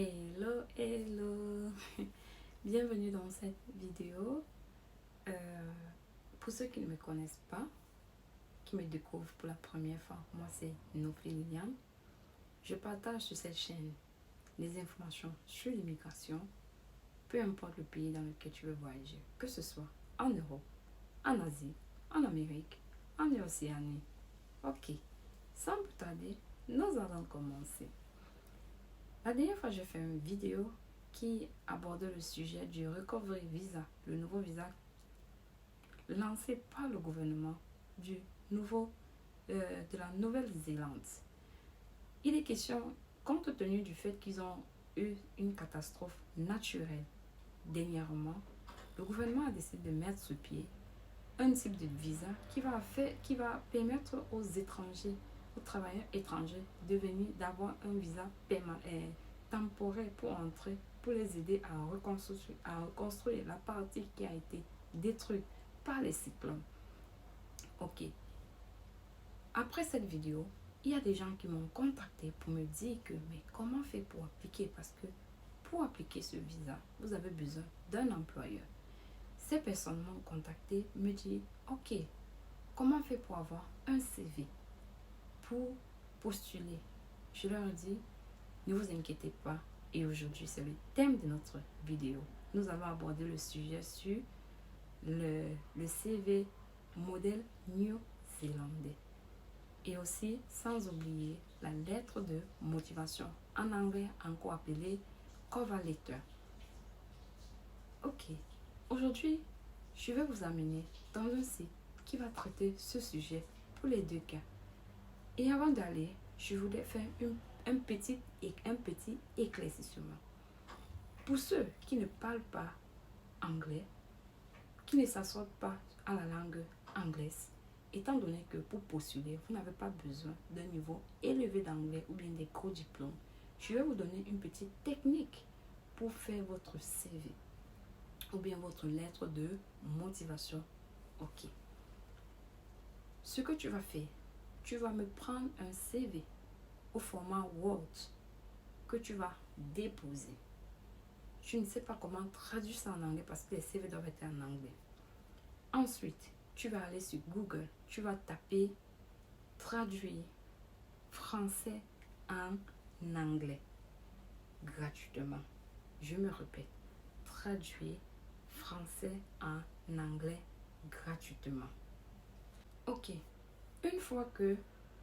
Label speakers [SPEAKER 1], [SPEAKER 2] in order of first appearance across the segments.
[SPEAKER 1] Hello, hello. Bienvenue dans cette vidéo. Pour ceux qui ne me connaissent pas, qui me découvrent pour la première fois, moi c'est Nofli Liliane. Je partage sur cette chaîne les informations sur l'immigration, peu importe le pays dans lequel tu veux voyager, que ce soit en Europe, en Asie, en Amérique, en Océanie. Ok, sans plus tarder, nous allons commencer. La dernière fois, j'ai fait une vidéo qui abordait le sujet du Recovery Visa, le nouveau visa lancé par le gouvernement de la Nouvelle-Zélande. Il est question, compte tenu du fait qu'ils ont eu une catastrophe naturelle dernièrement, le gouvernement a décidé de mettre sur pied un type de visa qui va permettre aux étrangers, aux travailleurs étrangers d'avoir un visa temporaire pour entrer, pour les aider à reconstruire la partie qui a été détruite par les cyclones. Ok. Après cette vidéo, il y a des gens qui m'ont contacté pour me dire que, mais comment faire pour appliquer? Parce que pour appliquer ce visa, vous avez besoin d'un employeur. Ces personnes m'ont contacté, me disent, ok, comment faire pour avoir un CV pour postuler? Je leur dis, ne vous inquiétez pas. Et aujourd'hui, c'est le thème de notre vidéo. Nous allons aborder le sujet sur le CV modèle néo-zélandais. Et aussi, sans oublier, la lettre de motivation, en anglais encore appelée cover letter. Ok, aujourd'hui, je vais vous amener dans un site qui va traiter ce sujet pour les deux cas. Et avant d'aller, je voulais faire un petit éclaircissement. Pour ceux qui ne parlent pas anglais, qui ne s'assoient pas à la langue anglaise, étant donné que pour postuler, vous n'avez pas besoin d'un niveau élevé d'anglais ou bien des gros diplômes, je vais vous donner une petite technique pour faire votre CV ou bien votre lettre de motivation. Ok. Ce que tu vas faire, tu vas me prendre un CV au format Word que tu vas déposer. Je ne sais pas comment traduire ça en anglais parce que les CV doivent être en anglais. Ensuite, tu vas aller sur Google, tu vas taper traduire français en anglais gratuitement. Je me répète, traduire français en anglais gratuitement. Ok, une fois que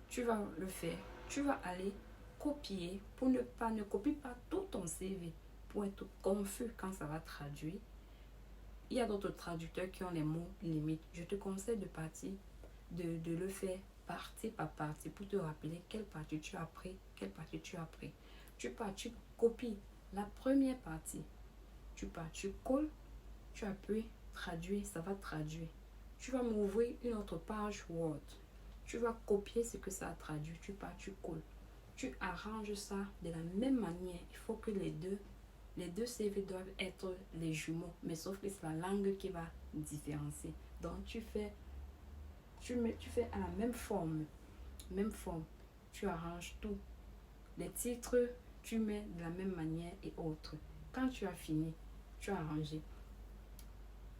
[SPEAKER 1] tu vas le faire, tu vas aller copier ne copie pas tout ton CV pour être confus quand ça va traduire. Il y a d'autres traducteurs qui ont les mots limites. Je te conseille de le faire partie par partie pour te rappeler quelle partie tu as appris, quelle partie tu as appris. Tu copies la première partie. Tu colles, tu appuies, traduire, ça va traduire. Tu vas m'ouvrir une autre page Word. Tu vas copier ce que ça a traduit. Tu colles. Tu arranges ça de la même manière. Il faut que les deux CV doivent être les jumeaux, mais sauf que c'est la langue qui va différencier. Donc tu fais à la même forme. Tu arranges tout. Les titres, tu mets de la même manière et autres. Quand tu as fini, tu as arrangé.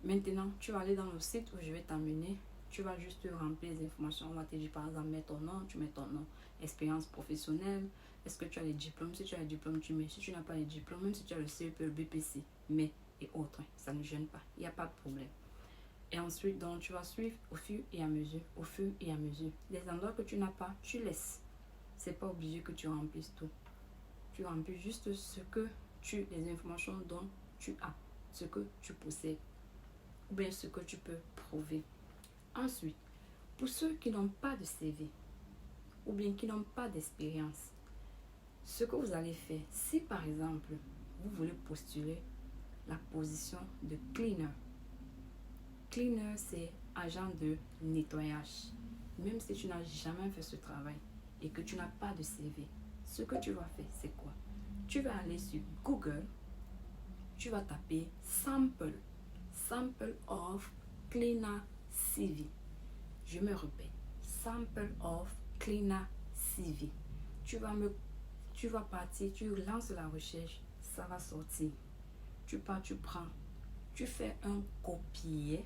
[SPEAKER 1] Maintenant, tu vas aller dans le site où je vais t'amener. Tu vas juste remplir les informations. On va te dire par exemple, mets ton nom, tu mets ton nom. Expérience professionnelle. Est-ce que tu as les diplômes? Si tu as les diplômes, tu mets. Si tu n'as pas les diplômes, même si tu as le CEP, le BPC, mets et autres. Ça ne gêne pas. Il n'y a pas de problème. Et ensuite, donc, tu vas suivre au fur et à mesure. Au fur et à mesure. Les endroits que tu n'as pas, tu laisses. C'est pas obligé que tu remplisses tout. Tu remplis juste les informations dont tu as, ce que tu possèdes, ou bien ce que tu peux prouver. Ensuite, pour ceux qui n'ont pas de CV, ou bien qui n'ont pas d'expérience, ce que vous allez faire, si par exemple, vous voulez postuler la position de cleaner. Cleaner, c'est agent de nettoyage. Même si tu n'as jamais fait ce travail et que tu n'as pas de CV, ce que tu vas faire, c'est quoi? Tu vas aller sur Google, tu vas taper sample of cleaner CV. Je me répète, sample of cleaner CV. Tu vas me tu vas partir, tu lances la recherche, ça va sortir. Tu pars, tu prends, tu fais un copier,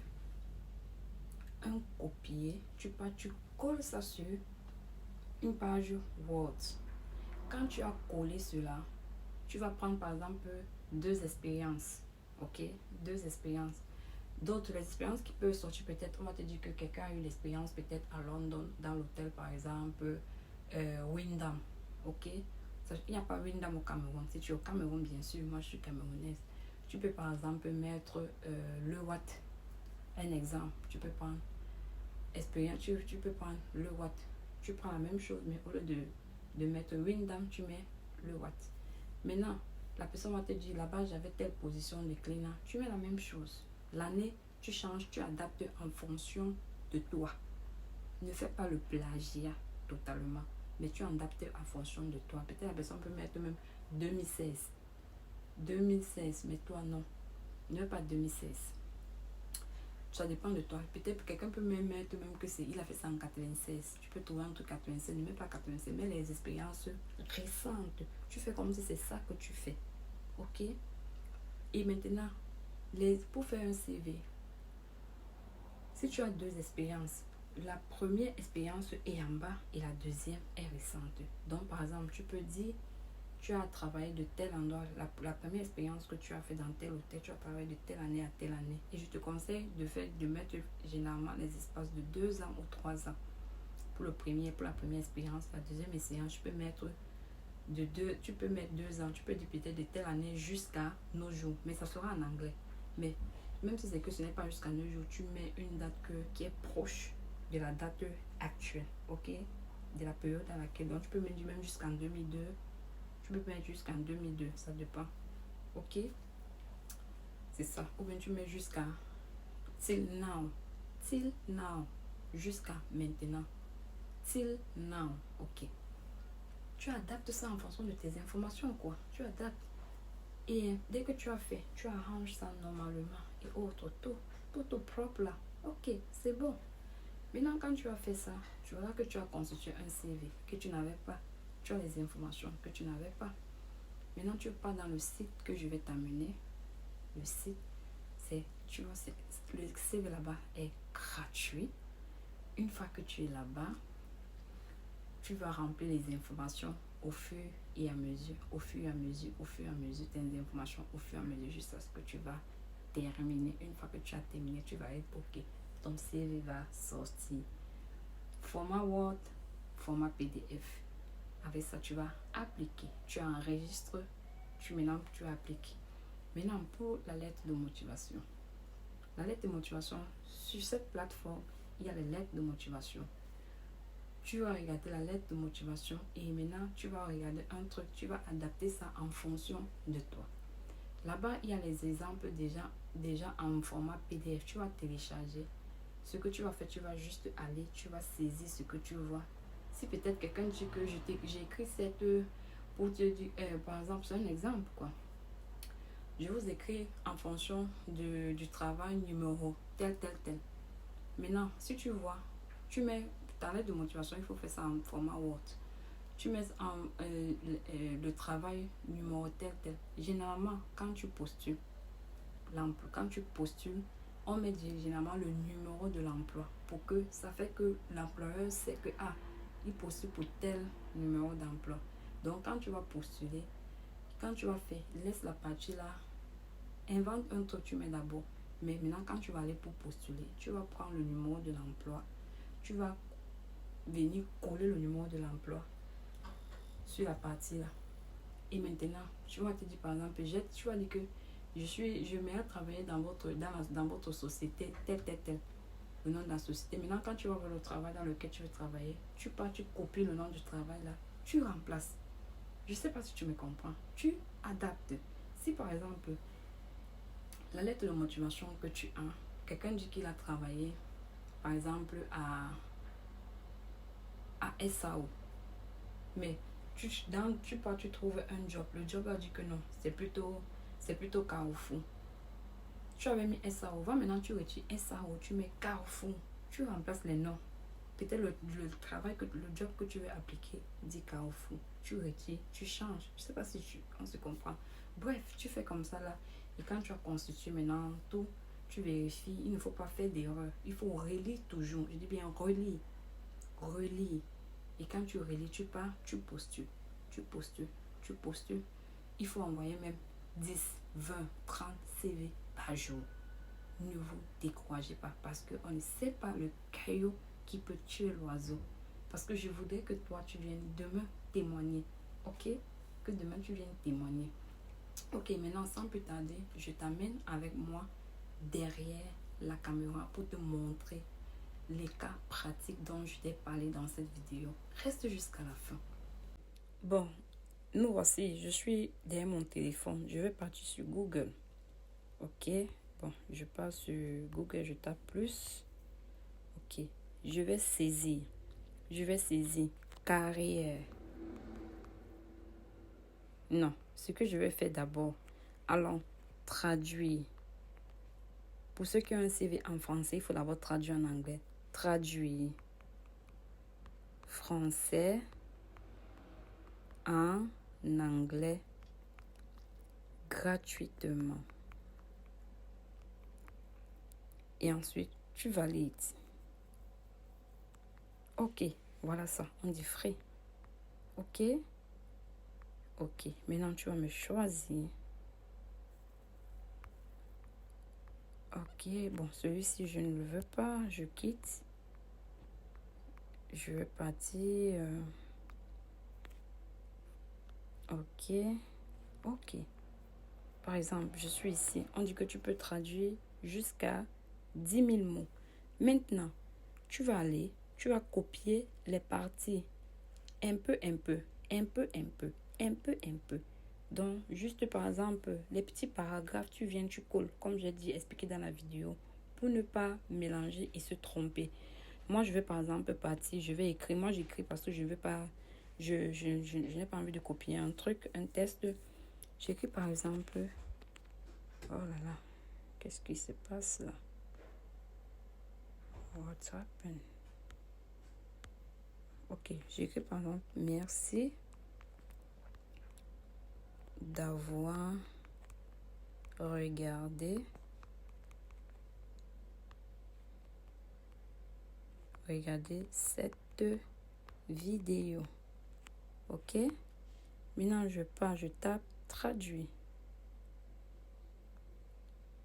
[SPEAKER 1] tu pars, tu colles ça sur une page Word. Quand tu as collé cela, tu vas prendre par exemple 2 expériences, ok, 2 expériences. D'autres, les expériences qui peuvent sortir, peut-être, on va te dire que quelqu'un a eu l'expérience peut-être à London, dans l'hôtel par exemple, Wyndham, ok. Il n'y a pas Wyndham au Cameroun. Si tu es au Cameroun, bien sûr, moi je suis camerounaise. Tu peux par exemple mettre le Watt, un exemple. Tu peux prendre expérience, tu peux prendre le Watt. Tu prends la même chose, mais au lieu de mettre Wyndham, tu mets le Watt. Maintenant, la personne va te dire, là-bas, j'avais telle position de cleaner. Tu mets la même chose. L'année, tu changes, tu adaptes en fonction de toi. Ne fais pas le plagiat totalement, mais tu adaptes en fonction de toi. Peut-être la personne peut mettre même 2016. 2016, mais toi non. Ne mets pas 2016. Ça dépend de toi. Peut-être quelqu'un peut même mettre même que c'est, il a fait ça en 96. Tu peux trouver entre 96, ne mets pas 96, mais les expériences récentes. Tu fais comme si c'est ça que tu fais. Ok? Et maintenant, pour faire un CV, si tu as 2 expériences, la première expérience est en bas et la deuxième est récente. Donc, par exemple, tu peux dire, tu as travaillé de tel endroit, la première expérience que tu as fait dans tel hôtel, tu as travaillé de telle année à telle année. Et je te conseille de mettre généralement les espaces de 2 ans ou 3 ans. Pour la première expérience, la deuxième expérience, tu peux mettre tu peux mettre 2 ans, tu peux dire peut-être de telle année jusqu'à nos jours, mais ça sera en anglais. Mais même si c'est que ce n'est pas jusqu'à nos jours, tu mets une date qui est proche de la date actuelle, ok? De la période dans laquelle, donc tu peux mettre même jusqu'en 2002, tu peux mettre jusqu'en 2002, ça dépend, ok? C'est ça, ou bien tu mets jusqu'à till now, jusqu'à maintenant, till now, ok? Tu adaptes ça en fonction de tes informations, quoi. Tu adaptes. Et dès que tu as fait, tu arranges ça normalement et autres, tout propre là. Ok, c'est bon. Maintenant, quand tu as fait ça, tu verras que tu as constitué un CV que tu n'avais pas. Tu as les informations que tu n'avais pas. Maintenant, tu pars dans le site que je vais t'amener. Le site, le CV là-bas est gratuit. Une fois que tu es là-bas, tu vas remplir les informations au fur et à mesure, tes informations au fur et à mesure, jusqu'à ce que tu vas terminer. Une fois que tu as terminé, tu vas être OK. Ton CV va sortir. Format Word, format PDF. Avec ça, tu vas appliquer. Tu enregistres, maintenant tu appliques. Maintenant, pour la lettre de motivation. La lettre de motivation, sur cette plateforme, il y a les lettres de motivation. Tu vas regarder la lettre de motivation et maintenant tu vas regarder un truc, tu vas adapter ça en fonction de toi. Là-bas, il y a les exemples déjà en format PDF. Tu vas télécharger. Ce que tu vas faire, tu vas juste aller, tu vas saisir ce que tu vois. Si peut-être quelqu'un dit que j'ai écrit cette pour te dire, par exemple, c'est un exemple quoi. Je vous écris en fonction du travail numéro tel. Maintenant, si tu vois, tu mets ta lettre de motivation, il faut faire ça en format Word. Tu mets le travail numéro tel. Généralement, quand tu postules, on met généralement le numéro de l'emploi pour que ça fait que l'employeur sait que il postule pour tel numéro d'emploi. Donc, quand tu vas postuler, quand tu vas faire, laisse la partie là, invente un truc, tu mets d'abord. Mais maintenant, quand tu vas aller pour postuler, tu vas prendre le numéro de l'emploi, tu vas venir coller le numéro de l'emploi sur la partie là. Et maintenant, tu vas te dire par exemple, tu vas dire que je mets à travailler dans votre société, tel. Le nom de la société. Maintenant, quand tu vas voir le travail dans lequel tu veux travailler, tu copies le nom du travail là, tu remplaces. Je ne sais pas si tu me comprends. Tu adaptes. Si par exemple, la lettre de motivation que tu as, quelqu'un dit qu'il a travaillé, par exemple, à SAO. Mais tu trouves un job. Le job a dit que non, c'est plutôt Carrefour. Tu avais mis SAO. Va maintenant, tu retires SAO, tu mets Carrefour. Tu remplaces les noms. peut-être le travail, le job que tu veux appliquer dit Carrefour. Tu retires, tu changes. Je ne sais pas si on se comprend. Bref, tu fais comme ça là. Et quand tu as constitué maintenant tout, tu vérifies. Il ne faut pas faire d'erreur. Il faut relire toujours. Je dis bien relire. Relire. Et quand tu relis, tu pars, tu postules. Tu postules. Tu postules. Il faut envoyer même 10, 20, 30 CV par jour. Ne vous découragez pas parce qu'on ne sait pas le caillou qui peut tuer l'oiseau. Parce que je voudrais que toi, tu viennes demain témoigner. Ok? Que demain, tu viennes témoigner. Ok, maintenant, sans plus tarder, je t'amène avec moi derrière la caméra pour te montrer les cas pratiques dont je t'ai parlé dans cette vidéo. Reste jusqu'à la fin. Bon, nous voici. Je suis derrière mon téléphone. Je vais partir sur Google. Ok? Bon, je pars sur Google, je tape plus. Ok. Je vais saisir. Carrière. Non, ce que je vais faire d'abord. Allons traduire. Pour ceux qui ont un CV en français, il faut d'abord traduire en anglais. Traduire. Français en anglais gratuitement. Et ensuite, tu valides. Ok, voilà ça. On dit free. Ok. Ok, maintenant tu vas me choisir. Ok, bon, celui-ci, je ne le veux pas. Je quitte. Je vais partir. Ok. Ok. Par exemple, je suis ici. On dit que tu peux traduire jusqu'à 10 000 mots. Maintenant, tu vas aller, tu vas copier les parties un peu. Donc, juste par exemple, les petits paragraphes, tu viens, tu colles, comme j'ai dit, expliqué dans la vidéo, pour ne pas mélanger et se tromper. Moi, je vais par exemple partir, je vais écrire. Moi, j'écris parce que je ne veux pas, je n'ai pas envie de copier un truc, un test. J'écris par exemple, oh là là, qu'est-ce qui se passe là? What's happened? Ok, j'écris par exemple, merci d'avoir regardé cette vidéo. Ok, maintenant je pars, je tape traduit.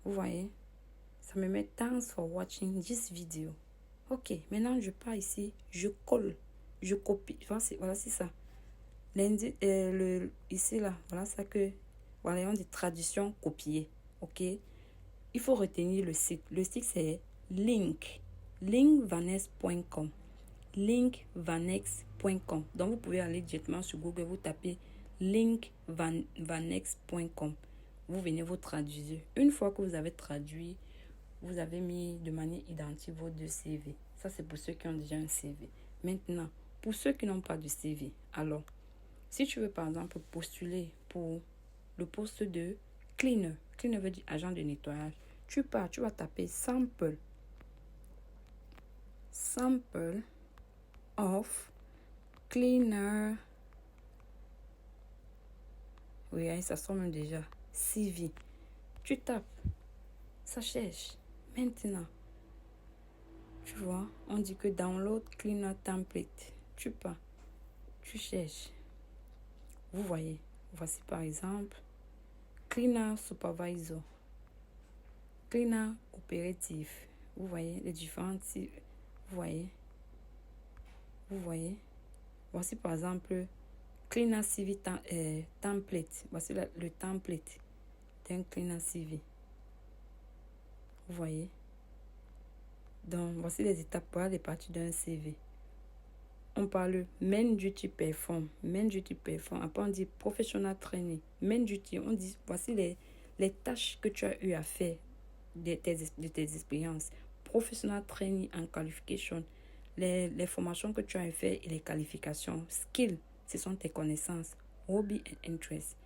[SPEAKER 1] Vous voyez, ça me met thanks for watching this video. Ok, maintenant je pars ici, je colle, je copie. Voilà, c'est ça. Ici là, voilà ça que, voilà, on dit traduction copier. Ok, il faut retenir le site. Le site c'est linkvanex.com. linkvanex.com. Donc vous pouvez aller directement sur Google, vous tapez linkvanex.com. Vous venez vous traduire. Une fois que vous avez traduit, vous avez mis de manière identique vos deux CV. Ça, c'est pour ceux qui ont déjà un CV. Maintenant, pour ceux qui n'ont pas de CV, alors, si tu veux par exemple postuler pour le poste de cleaner, cleaner veut dire agent de nettoyage, tu vas taper sample of cleaner. Oui, ça sonne déjà. CV. Tu tapes, ça cherche. Maintenant, tu vois, on dit que download cleaner template. Tu pars, tu cherches. Vous voyez, voici par exemple cleaner supervisor, cleaner opératif. Vous voyez les différents types. Vous voyez. Voici par exemple cleaner CV template. Voici le template d'un cleaner CV. Vous voyez. Donc, voici les étapes pour les parties d'un CV. On parle main duty perform. Après, on dit professional training. Main duty, on dit voici les tâches que tu as eu à faire de tes expériences. Professional training and qualification. Les formations que tu as fait et les qualifications. Skill, ce sont tes connaissances. Hobby and interest.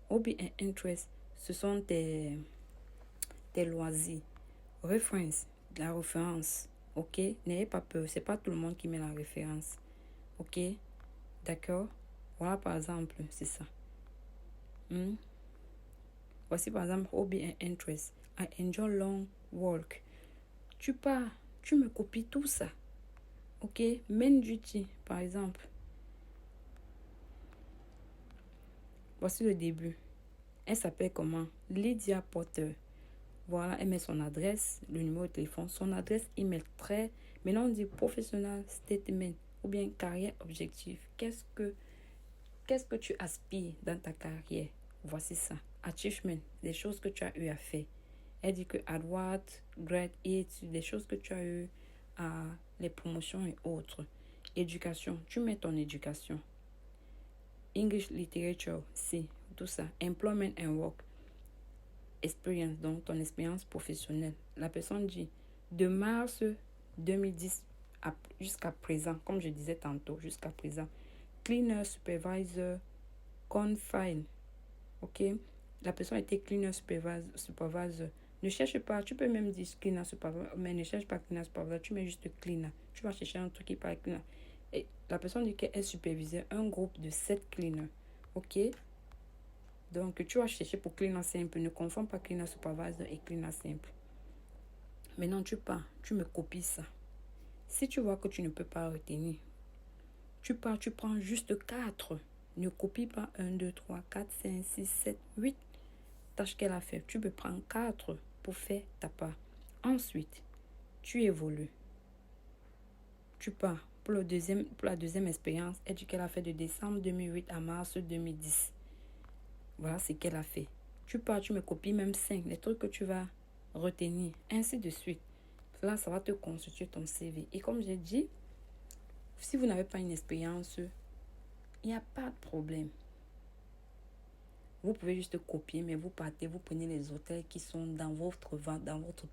[SPEAKER 1] Hobby and interest, ce sont tes loisirs. Reference, la référence. Ok? N'ayez pas peur. C'est pas tout le monde qui met la référence. Ok? D'accord? Voilà par exemple, c'est ça. Voici par exemple hobby and interest. I enjoy long walk. Tu pars, tu me copies tout ça. Ok? Main duty, par exemple. Voici le début. Elle s'appelle comment? Lydia Potter. Voilà, elle met son adresse, le numéro de téléphone, son adresse email très. Maintenant, on dit professional statement ou bien carrière objectif. Qu'est-ce que tu aspires dans ta carrière? Voici ça. Achievement, des choses que tu as eu à faire. Elle dit que award, grade 8, des choses que tu as eu à les promotions et autres. Éducation, tu mets ton éducation. English literature, c'est tout ça. Employment and work. Experience, donc ton expérience professionnelle. La personne dit de mars 2010 jusqu'à présent, comme je disais tantôt, jusqu'à présent, cleaner supervisor, confine. Ok? La personne était cleaner supervisor. Ne cherche pas, tu peux même dire cleaner supervisor, mais ne cherche pas cleaner supervisor, tu mets juste cleaner. Tu vas chercher un truc qui parle cleaner. Et la personne dit qu'elle supervisait un groupe de 7 cleaners. Ok? Donc, tu vas chercher pour cleaner simple. Ne confonds pas cleaner supervisor et cleaner simple. Maintenant, tu pars, tu me copies ça. Si tu vois que tu ne peux pas retenir, tu pars, tu prends juste 4. Ne copie pas 1, 2, 3, 4, 5, 6, 7, 8 tâches qu'elle a fait. Tu peux prendre 4 pour faire ta part. Ensuite, tu évolues. Tu pars. Pour la deuxième expérience, elle dit qu'elle a fait de décembre 2008 à mars 2010. Voilà ce qu'elle a fait. Tu pars, tu me copies même 5, les trucs que tu vas retenir, ainsi de suite. Là, ça va te constituer ton CV. Et comme j'ai dit, si vous n'avez pas une expérience, il n'y a pas de problème. Vous pouvez juste copier, mais vous partez, vous prenez les hôtels qui sont dans votre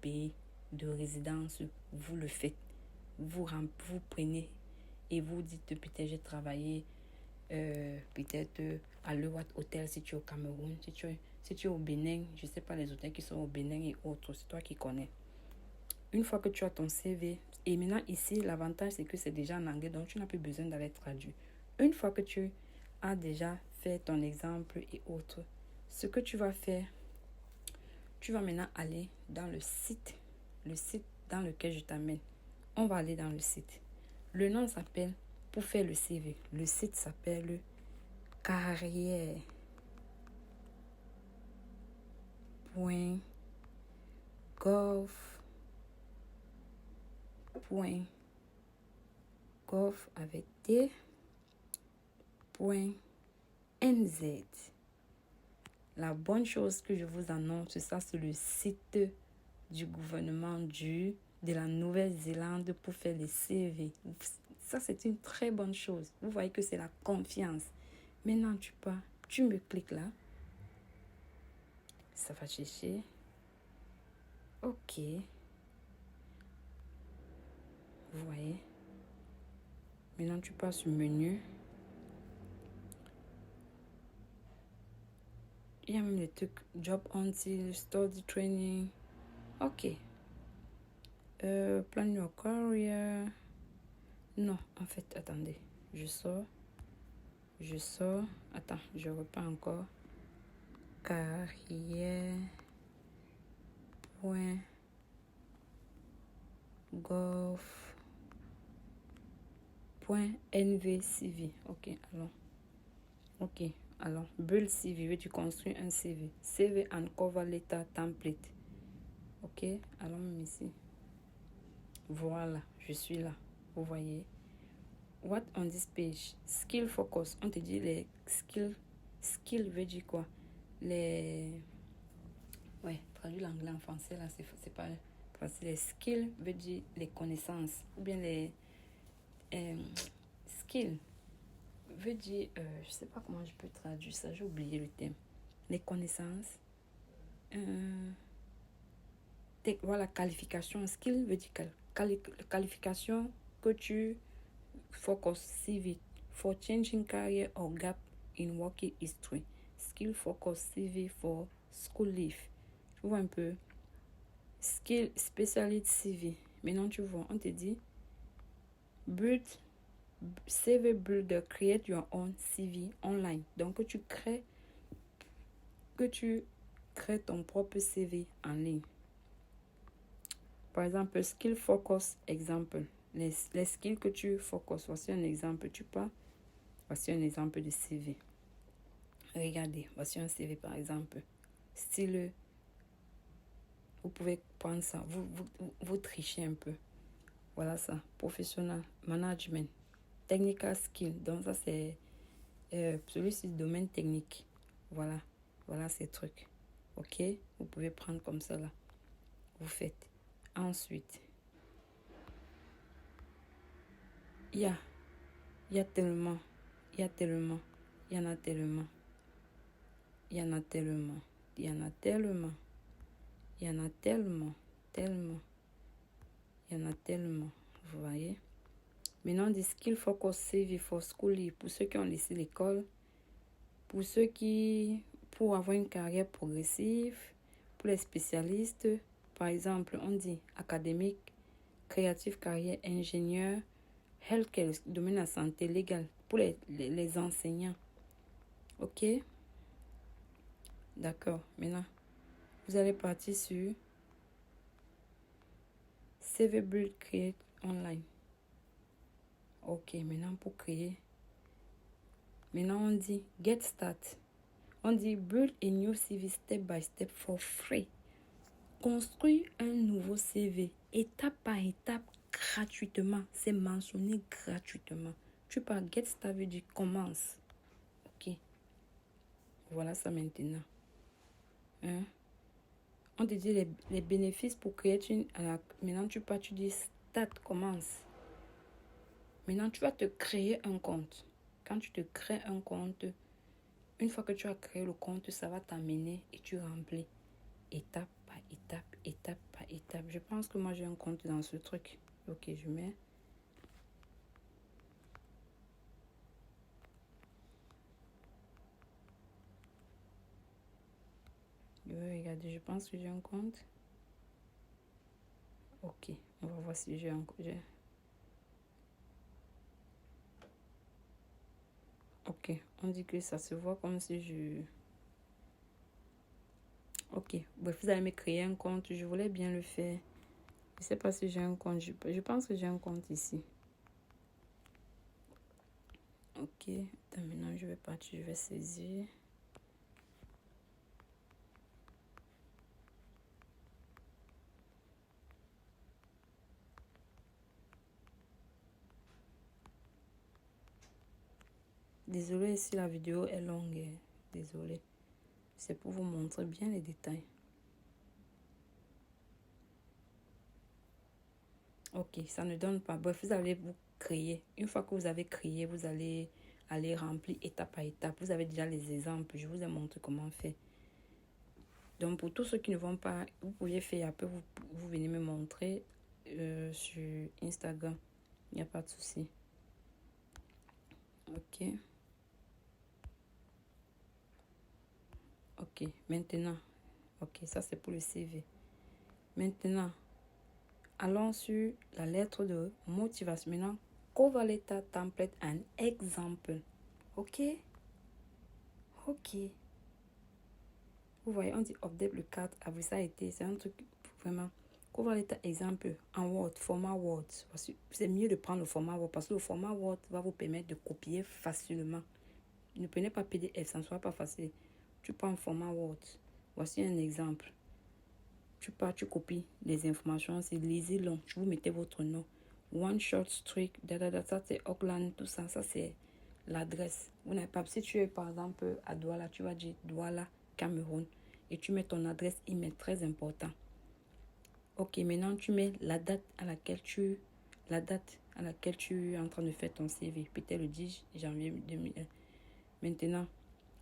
[SPEAKER 1] pays de résidence. Vous le faites. Vous prenez et vous dites peut-être j'ai travaillé peut-être à l'Ewat Hotel si tu es au Cameroun, si tu es au Bénin, je ne sais pas les hôtels qui sont au Bénin et autres, c'est toi qui connais. Une fois que tu as ton CV, et maintenant ici, l'avantage c'est que c'est déjà en anglais, donc tu n'as plus besoin d'aller traduire. Une fois que tu as déjà fait ton exemple et autres, ce que tu vas faire, tu vas maintenant aller dans le site dans lequel je t'amène. On va aller dans le site. Le nom s'appelle, pour faire le CV, le site s'appelle carrière.gov avec t.nz. La bonne chose que je vous annonce, ça c'est le site du gouvernement de la Nouvelle-Zélande pour faire les CV. Ça c'est une très bonne chose. Vous voyez que c'est la confiance. Maintenant tu me cliques là. Ça va chercher. Ok. Vous voyez. Maintenant tu passes sur menu. Il y a même des trucs job until, study training. Ok. Plan your career. Non, en fait, attendez. Je sors. Attends, je repars encore. Carrière.gov.nvcv. Ok, allons. Ok, alors, build CV, veux-tu construire un CV? CV and cover letter template. Ok, allons même ici. Voilà, je suis là. Vous voyez. What on this page? Skill focus. On te dit les skills. Skill veut dire quoi? Ouais, traduire l'anglais en français, là, c'est pas facile. Les skills veut dire les connaissances. Ou bien les skills veut dire, je sais pas comment je peux traduire ça, j'ai oublié le thème. Les connaissances. Voilà, qualification. Skill veut dire qualification que tu focus CV for changing career or gap in working history. Skill focus CV for school leave. Tu vois un peu. Skill specialist CV. Maintenant, tu vois, on te dit, build, CV Builder, create your own CV online. Donc, que tu crées ton propre CV en ligne. Par exemple, skill focus exemple. Les skills que tu focus. Voici un exemple. Tu pars. Voici un exemple de CV. Regardez. Voici un CV par exemple. Style. Vous pouvez prendre ça. Vous trichez un peu. Voilà ça. Professionnel. Management. Technical skill. Donc ça c'est celui-ci domaine technique. Voilà. Voilà ces trucs. Ok. Vous pouvez prendre comme ça là. Vous faites. Ensuite. Il y a tellement, il y en a tellement, il y en a tellement, il y en a tellement, il y en a tellement, il y en a tellement, il y en a tellement, vous voyez. Maintenant, des skills focus CV for school, pour ceux qui ont laissé l'école, pour avoir une carrière progressive, pour les spécialistes, par exemple, on dit académique, créatif, carrière, ingénieur, healthcare, domaine de la santé, légal, pour les enseignants. Ok? D'accord. Maintenant, vous allez partir sur CV Build Create Online. Ok. Maintenant, pour créer. Maintenant, on dit Get Start. On dit Build a new CV step by step for free. Construis un nouveau CV étape par étape gratuitement. C'est mentionné gratuitement. Tu parles Get Start veut dire commence. Ok. Voilà ça maintenant. Hein? On te dit les bénéfices pour créer maintenant tu dis start, commence. Maintenant tu vas te créer un compte. Quand tu te crées un compte, une fois que tu as créé le compte, ça va t'amener et tu remplis étape par étape, étape par étape. Je pense que moi j'ai un compte dans ce truc. Ok, je mets. Je vais regarder, je pense que j'ai un compte. Ok, on va voir si j'ai un compte. Ok, on dit que ça se voit comme si je... Ok, bref, vous allez me créer un compte. Je voulais bien le faire. Je ne sais pas si j'ai un compte. Je pense que j'ai un compte ici. Ok, attends, maintenant je vais partir. Je vais saisir. Désolée si la vidéo est longue. Désolée. C'est pour vous montrer bien les détails. Ok, ça ne donne pas. Bref, vous allez vous créer. Une fois que vous avez créé, vous allez aller remplir étape par étape. Vous avez déjà les exemples. Je vous ai montré comment faire. Donc, pour tous ceux qui ne vont pas, vous pouvez faire. Après, vous venez me montrer sur Instagram. Il n'y a pas de souci. Ok. Ok, maintenant. Ok, ça c'est pour le CV. Maintenant, allons sur la lettre de motivation. Maintenant, cover letter template and example. Ok? Ok. Vous voyez, on dit update le 4 avril. Ça a été, c'est un truc vraiment. Cover letter exemple en Word, format Word. C'est mieux de prendre le format Word parce que le format Word va vous permettre de copier facilement. Ne prenez pas PDF, ça ne sera pas facile. Tu prends un format Word. Voici un exemple. Tu pars, tu copies les informations, c'est lisez long. Vous mettez votre nom. One short streak, ça c'est Auckland, tout ça, ça c'est l'adresse. Vous n'avez pas, si tu es par exemple à Douala, tu vas dire Douala, Cameroun, et tu mets ton adresse email, très important. Ok, maintenant tu mets la date à laquelle tu es en train de faire ton CV, peut-être le 10 janvier 2001. Maintenant,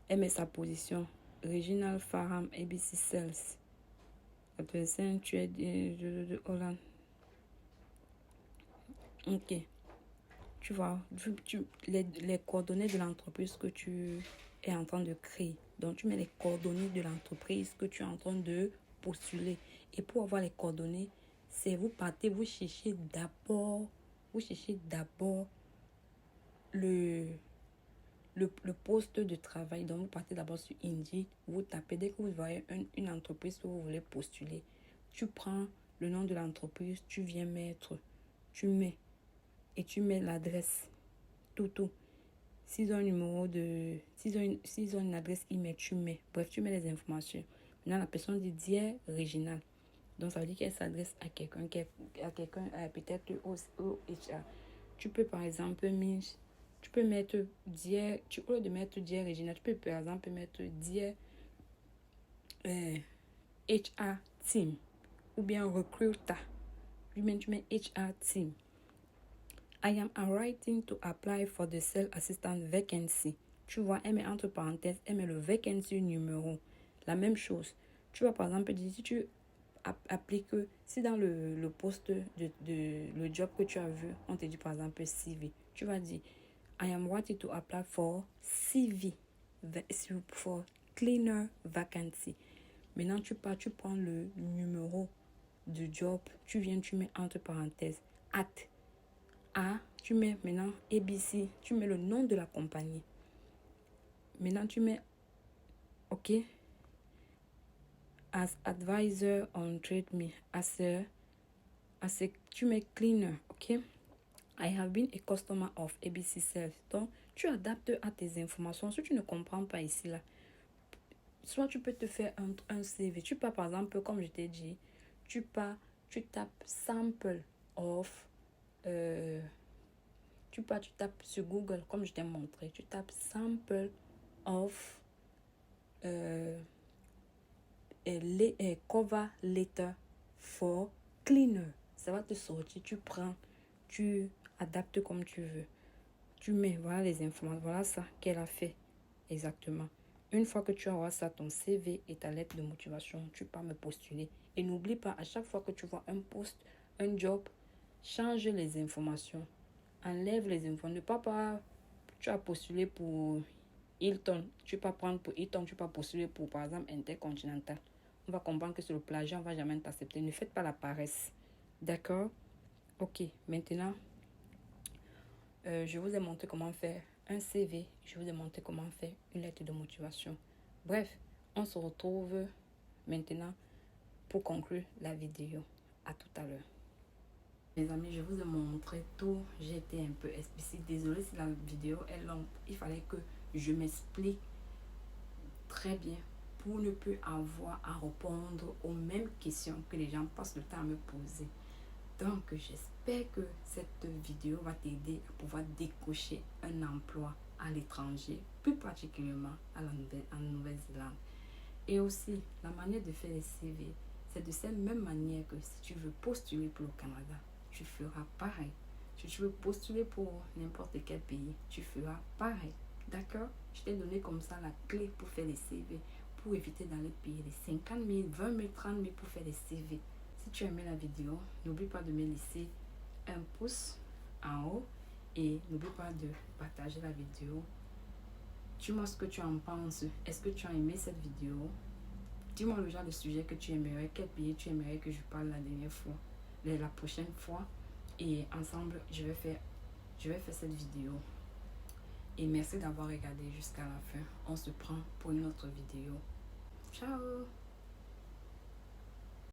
[SPEAKER 1] elle met sa position. Reginald Farham, ABC Sales. Adresse, tu es de Hollande. Ok. Tu vois, les coordonnées de l'entreprise que tu es en train de créer. Donc, tu mets les coordonnées de l'entreprise que tu es en train de postuler. Et pour avoir les coordonnées, c'est vous partez, vous cherchez d'abord le poste de travail. Donc, vous partez d'abord sur Indeed, vous tapez, dès que vous voyez une entreprise où vous voulez postuler, tu prends le nom de l'entreprise, tu viens mettre, tu mets l'adresse, tout. S'ils ont un numéro de, s'ils ont une adresse email, tu mets, bref, tu mets les informations. Maintenant, la personne dit Dear Réginal. Donc, ça veut dire qu'elle s'adresse à quelqu'un, peut-être au HR. Tu peux, par exemple, tu peux mettre Dear, au lieu de mettre Dear Réginal, tu peux, par exemple, mettre Dear HR Team ou bien Recruiter. Tu mets HR Team. I am writing to apply for the sales assistant vacancy. Tu vois, elle met entre parenthèses, elle met le vacancy numéro. La même chose. Tu vas par exemple dire, si tu appliques, si dans le poste le job que tu as vu, on te dit par exemple CV. Tu vas dire, I am writing to apply for CV, for cleaner vacancy. Maintenant, tu prends le numéro du job, tu mets entre parenthèses, tu mets maintenant ABC, tu mets le nom de la compagnie. Maintenant, tu mets OK. As advisor on trade me, tu mets cleaner, OK. I have been a customer of ABC Sales. Donc, tu adaptes à tes informations. Si tu ne comprends pas ici, là, soit tu peux te faire un CV. Tu pars, par exemple, comme je t'ai dit, tu tapes sample of... tu tapes sur Google, comme je t'ai montré. Tu tapes sample of cover letter for cleaner. Ça va te sortir. Tu prends, tu adaptes comme tu veux. Tu mets, voilà les informations. Voilà ça qu'elle a fait exactement. Une fois que tu auras ça, ton CV et ta lettre de motivation, tu peux me postuler. Et n'oublie pas, à chaque fois que tu vois un post, un job, change les informations. Enlève les informations. Ne pas, tu as postulé pour Hilton. Tu peux prendre pour Hilton, tu peux postuler pour, par exemple, Intercontinental. On va comprendre que c'est le plagiat, on ne va jamais t'accepter. Ne faites pas la paresse. D'accord? Ok, maintenant, je vous ai montré comment faire un CV. Je vous ai montré comment faire une lettre de motivation. Bref, on se retrouve maintenant pour conclure la vidéo. À tout à l'heure. Les amis, je vous ai montré tout. J'ai été un peu explicite. Désolée si la vidéo est longue. Il fallait que je m'explique très bien pour ne plus avoir à répondre aux mêmes questions que les gens passent le temps à me poser. Donc, j'espère que cette vidéo va t'aider à pouvoir décocher un emploi à l'étranger, plus particulièrement en Nouvelle-Zélande. Et aussi, la manière de faire les CV, c'est de cette même manière que si tu veux postuler pour le Canada, tu feras pareil. Si tu veux postuler pour n'importe quel pays, tu feras pareil. D'accord? Je t'ai donné comme ça la clé pour faire les CV, pour éviter d'aller payer les 50 000, 20 000, 30 000 pour faire les CV. Si tu as aimé la vidéo, n'oublie pas de me laisser un pouce en haut et n'oublie pas de partager la vidéo. Dis-moi ce que tu en penses. Est-ce que tu as aimé cette vidéo? Dis-moi le genre de sujet que tu aimerais, quel pays tu aimerais que je parle la prochaine fois. Et ensemble, je vais faire cette vidéo. Et merci d'avoir regardé jusqu'à la fin. On se prend pour une autre vidéo. Ciao!